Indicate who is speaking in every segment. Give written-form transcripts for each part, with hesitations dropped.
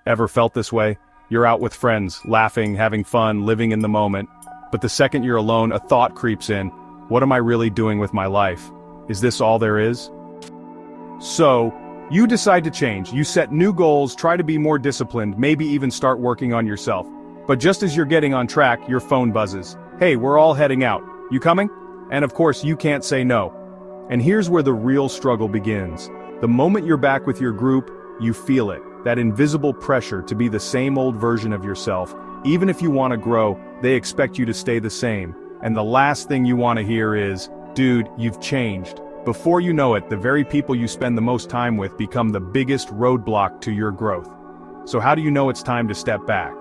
Speaker 1: Ever felt this way? You're out with friends, laughing, having fun, living in the moment. But the second you're alone, a thought creeps in. What am I really doing with my life? Is this all there is? So, you decide to change. You set new goals, try to be more disciplined, maybe even start working on yourself. But just as you're getting on track, your phone buzzes. Hey, we're all heading out. You coming? And of course, you can't say no. And here's where the real struggle begins. The moment you're back with your group, you feel it. That invisible pressure to be the same old version of yourself. Even if you want to grow, they expect you to stay the same. And the last thing you want to hear is, dude, you've changed. Before you know it, the very people you spend the most time with become the biggest roadblock to your growth. So how do you know it's time to step back?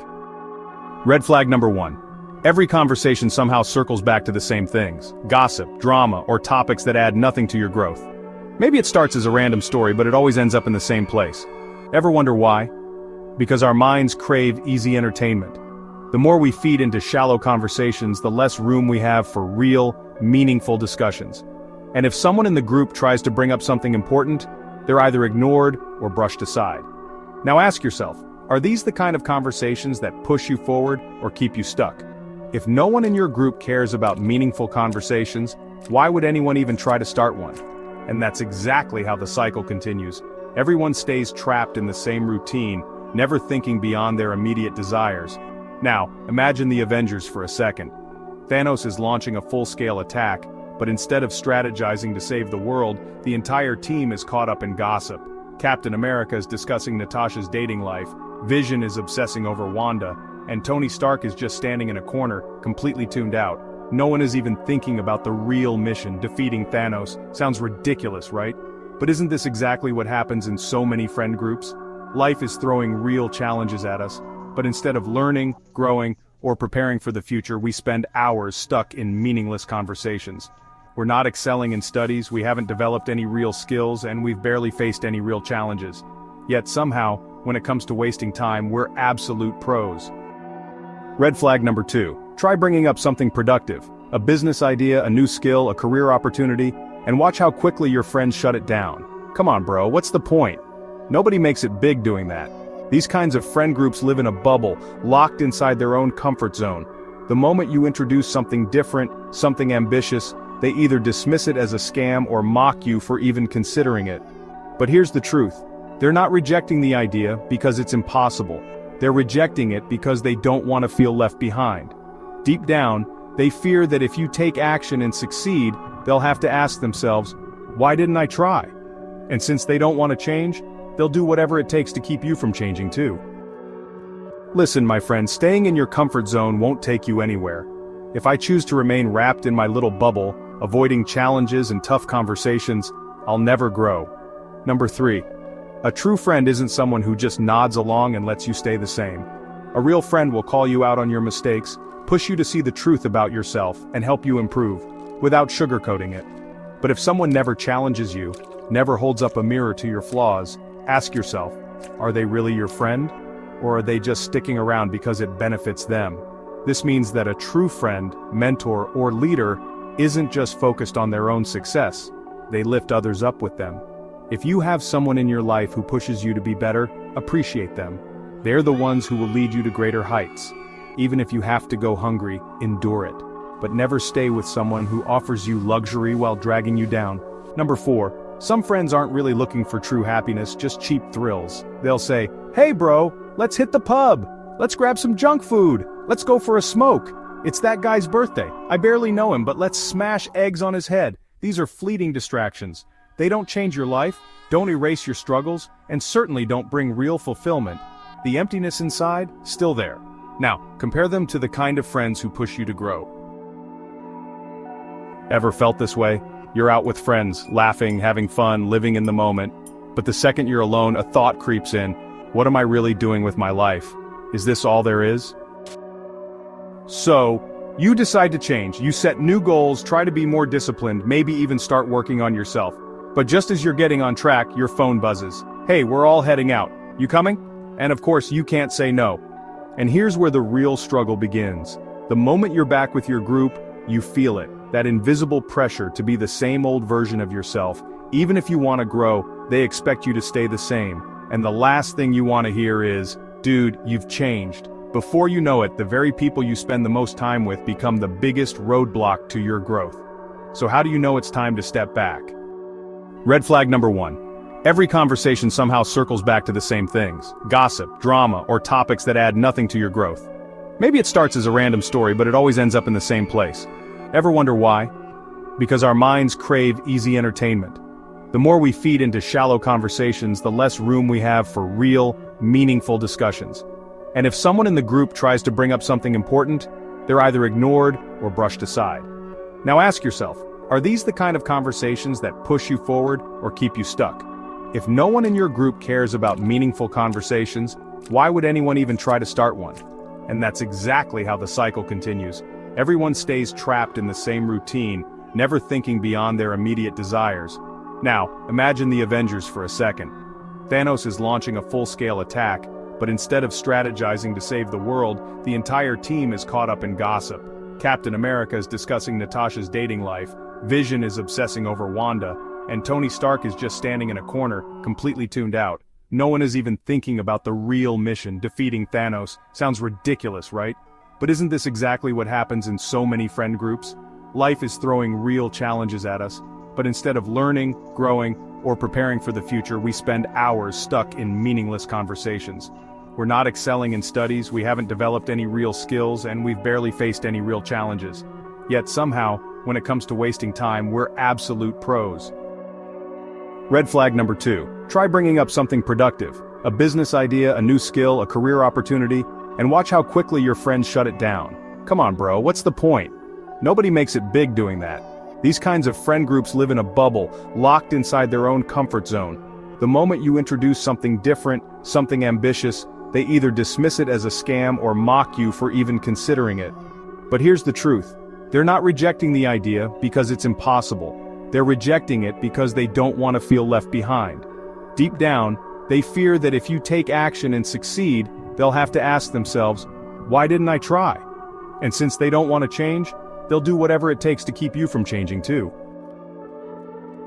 Speaker 1: Red flag number 1. Every conversation somehow circles back to the same things. Gossip, drama, or topics that add nothing to your growth. Maybe it starts as a random story, but it always ends up in the same place. Ever wonder why? Because our minds crave easy entertainment. The more we feed into shallow conversations, the less room we have for real, meaningful discussions. And if someone in the group tries to bring up something important, they're either ignored or brushed aside. Now ask yourself, are these the kind of conversations that push you forward or keep you stuck? If no one in your group cares about meaningful conversations, why would anyone even try to start one? And that's exactly how the cycle continues. Everyone stays trapped in the same routine, never thinking beyond their immediate desires. Now, imagine the Avengers for a second. Thanos is launching a full-scale attack, but instead of strategizing to save the world, the entire team is caught up in gossip. Captain America is discussing Natasha's dating life, Vision is obsessing over Wanda, and Tony Stark is just standing in a corner, completely tuned out. No one is even thinking about the real mission, defeating Thanos. Sounds ridiculous, right? But isn't this exactly what happens in so many friend groups? Life is throwing real challenges at us, but instead of learning, growing, or preparing for the future, we spend hours stuck in meaningless conversations. We're not excelling in studies, we haven't developed any real skills, and we've barely faced any real challenges. Yet somehow, when it comes to wasting time, we're absolute pros. Red flag number 2. Try bringing up something productive. A business idea, a new skill, a career opportunity, and watch how quickly your friends shut it down. Come on, bro, what's the point? Nobody makes it big doing that. These kinds of friend groups live in a bubble, locked inside their own comfort zone. The moment you introduce something different, something ambitious, they either dismiss it as a scam or mock you for even considering it. But here's the truth. They're not rejecting the idea because it's impossible. They're rejecting it because they don't want to feel left behind. Deep down, they fear that if you take action and succeed, they'll have to ask themselves, why didn't I try? And since they don't want to change, they'll do whatever it takes to keep you from changing too. Listen, my friend, staying in your comfort zone won't take you anywhere. If I choose to remain wrapped in my little bubble, avoiding challenges and tough conversations, I'll never grow. Number 3. A true friend isn't someone who just nods along and lets you stay the same. A real friend will call you out on your mistakes, push you to see the truth about yourself, and help you improve, without sugarcoating it. But if someone never challenges you, never holds up a mirror to your flaws, ask yourself, are they really your friend? Or are they just sticking around because it benefits them? This means that a true friend, mentor, or leader isn't just focused on their own success. They lift others up with them. If you have someone in your life who pushes you to be better, appreciate them. They're the ones who will lead you to greater heights. Even if you have to go hungry, endure it. But never stay with someone who offers you luxury while dragging you down. Number 4. Some friends aren't really looking for true happiness, just cheap thrills. They'll say, hey bro, let's hit the pub. Let's grab some junk food. Let's go for a smoke. It's that guy's birthday. I barely know him, but let's smash eggs on his head. These are fleeting distractions. They don't change your life, don't erase your struggles, and certainly don't bring real fulfillment. The emptiness inside, still there. Now, compare them to the kind of friends who push you to grow. Ever felt this way? You're out with friends, laughing, having fun, living in the moment. But the second you're alone, a thought creeps in. What am I really doing with my life? Is this all there is? So, you decide to change. You set new goals, try to be more disciplined, maybe even start working on yourself. But just as you're getting on track, your phone buzzes. Hey, we're all heading out. You coming? And of course, you can't say no. And here's where the real struggle begins. The moment you're back with your group, you feel it. That invisible pressure to be the same old version of yourself. Even if you want to grow, they expect you to stay the same. And the last thing you want to hear is, Dude, you've changed. Before you know it, the very people you spend the most time with become the biggest roadblock to your growth. So how do you know it's time to step back? Red flag number 1. Every conversation somehow circles back to the same things: gossip, drama, or topics that add nothing to your growth. Maybe it starts as a random story, but it always ends up in the same place. Ever wonder why? Because our minds crave easy entertainment. The more we feed into shallow conversations, the less room we have for real, meaningful discussions. And if someone in the group tries to bring up something important, they're either ignored or brushed aside. Now ask yourself, are these the kind of conversations that push you forward or keep you stuck? If no one in your group cares about meaningful conversations, why would anyone even try to start one? And that's exactly how the cycle continues. Everyone stays trapped in the same routine, never thinking beyond their immediate desires. Now, imagine the Avengers for a second. Thanos is launching a full-scale attack, but instead of strategizing to save the world, the entire team is caught up in gossip. Captain America is discussing Natasha's dating life, Vision is obsessing over Wanda, and Tony Stark is just standing in a corner, completely tuned out. No one is even thinking about the real mission: defeating Thanos. Sounds ridiculous, right? But isn't this exactly what happens in so many friend groups? Life is throwing real challenges at us, but instead of learning, growing, or preparing for the future, we spend hours stuck in meaningless conversations. We're not excelling in studies, we haven't developed any real skills, and we've barely faced any real challenges. Yet somehow, when it comes to wasting time, we're absolute pros. Red flag number 2. Try bringing up something productive. A business idea, a new skill, a career opportunity, and watch how quickly your friends shut it down. Come on, bro, what's the point? Nobody makes it big doing that. These kinds of friend groups live in a bubble, locked inside their own comfort zone. The moment you introduce something different, something ambitious, they either dismiss it as a scam or mock you for even considering it. But here's the truth. They're not rejecting the idea because it's impossible. They're rejecting it because they don't want to feel left behind. Deep down, they fear that if you take action and succeed, they'll have to ask themselves, why didn't I try? And since they don't want to change, they'll do whatever it takes to keep you from changing too.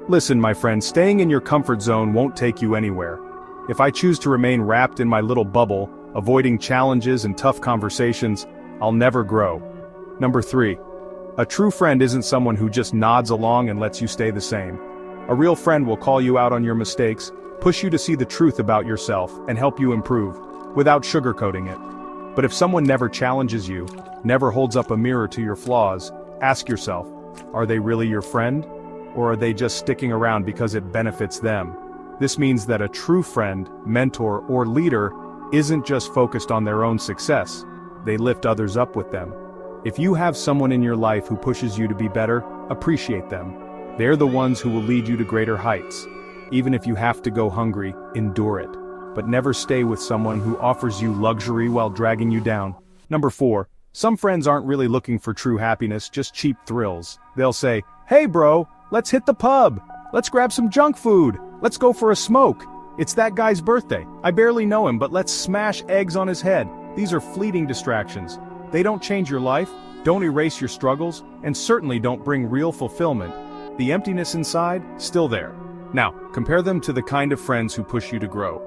Speaker 1: Listen, my friend, staying in your comfort zone won't take you anywhere. If I choose to remain wrapped in my little bubble, avoiding challenges and tough conversations, I'll never grow. Number 3. A true friend isn't someone who just nods along and lets you stay the same. A real friend will call you out on your mistakes, push you to see the truth about yourself, and help you improve, without sugarcoating it. But if someone never challenges you, never holds up a mirror to your flaws, ask yourself, are they really your friend? Or are they just sticking around because it benefits them? This means that a true friend, mentor, or leader isn't just focused on their own success. They lift others up with them. If you have someone in your life who pushes you to be better, appreciate them. They're the ones who will lead you to greater heights. Even if you have to go hungry, endure it. But never stay with someone who offers you luxury while dragging you down. Number 4. Some friends aren't really looking for true happiness, just cheap thrills. They'll say, hey bro, let's hit the pub. Let's grab some junk food. Let's go for a smoke. It's that guy's birthday. I barely know him, but let's smash eggs on his head. These are fleeting distractions. They don't change your life, don't erase your struggles, and certainly don't bring real fulfillment. The emptiness inside, still there. Now, compare them to the kind of friends who push you to grow.